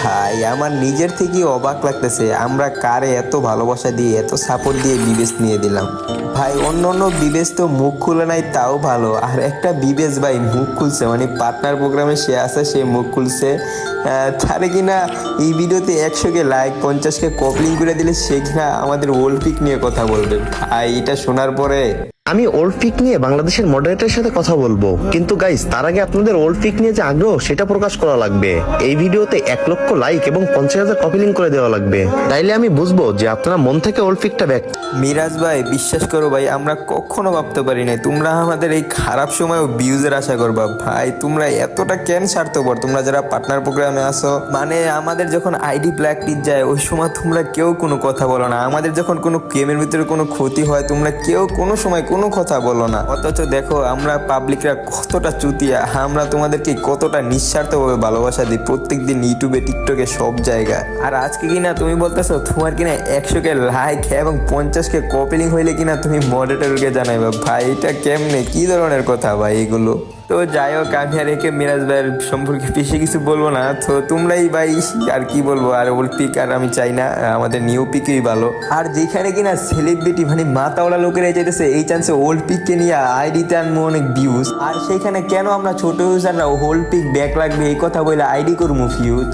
ভাই আমার নিজের থেকেই অবাক লাগতেছে, আমরা কারে এত ভালোবাসা দিয়ে এত সাপোর্ট দিয়ে বিবেশ নিয়ে দিলাম। ভাই অন্য অন্য বিবেশ তো মুখ খুলে নাই তাও ভালো, আর একটা বিবেশ ভাই মুখ খুলছে, মানে পার্টনার প্রোগ্রামে সে আছে, সে মুখ খুলছে। তারে কিনা এই ভিডিওতে 100কে লাইক 50কে কপলিং করে দিলে সে কিনা আমাদের ওল্ড পিক নিয়ে কথা বলবে। ভাই এটা শোনার পরে আমি ওল্ড পিক নিয়ে বাংলাদেশের মডারেটরের সাথে কথা বলবো, কিন্তু গাইস তার আগে আপনাদের ওল্ড পিক নিয়ে যে আগ্রহ সেটা প্রকাশ করা লাগবে। এই ভিডিওতে 1 লক্ষ লাইক এবং 50,000 কপি লিঙ্ক করে দেওয়া লাগবে, তাইলে আমি বুঝবো যে আপনারা মন থেকে ওল্ড পিকটা ব্যক্ত। মিরাজ ভাই বিশ্বাস করো ভাই, আমরা কখনো ভাবতে পারি নাই তোমরা আমাদের এই খারাপ সময়ও ভিউজের আশা করবা। ভাই তোমরা এতটা কেন স্বার্থপর, তোমরা যারা পার্টনার প্রোগ্রামে আসো, মানে আমাদের যখন আইডি ব্ল্যাক লিস্ট যায় ওই সময় তোমরা কেউ কোনো কথা বলো না, আমাদের যখন কোনো গেমের ভিতরে কোনো ক্ষতি হয় তোমরা কেউ কোনো সময় কোনো কথা বলো না। অথচ দেখো আমরা পাবলিকরা কতটা চুতিয়া, আমরা তোমাদেরকে কতটা নিঃস্বার্থভাবে ভালোবাসা দিই প্রত্যেকদিন ইউটিউবে টিকটকে সব জায়গায়। আর আজকে কিনা তুমি বলতেছো তোমার কিনা 100কে লাইক এবং 50কে কপিলিং হইলে কিনা তুমি মডারেটরকে জানাইবা। ভাই এটা কেমনে, কি ধরনের কথা ভাই এগুলো? তো যাই হোক, আমি আর একে মিরাজ ভাইয়ের সম্পর্কে বেশি কিছু বলবো না, তো তোমরাই ভাই আর কি বলবো। আর ওল্ড পিক আর আমি চাই না, আমাদের নিউ পিকই ভালো। আর যেখানে কিনা সেলিব্রিটি মানে মাতাওয়ালা লোকেরাই চাইতেছে এই চান্সে ওল্ড পিককে নিয়ে আইডিতে আনবো অনেক ভিউজ, আর সেখানে কেন আমরা ছোট ইউজাররা ওল্ড পিক ব্যাক লাগবে এই কথা বলে আইডি করবো ভিউজ।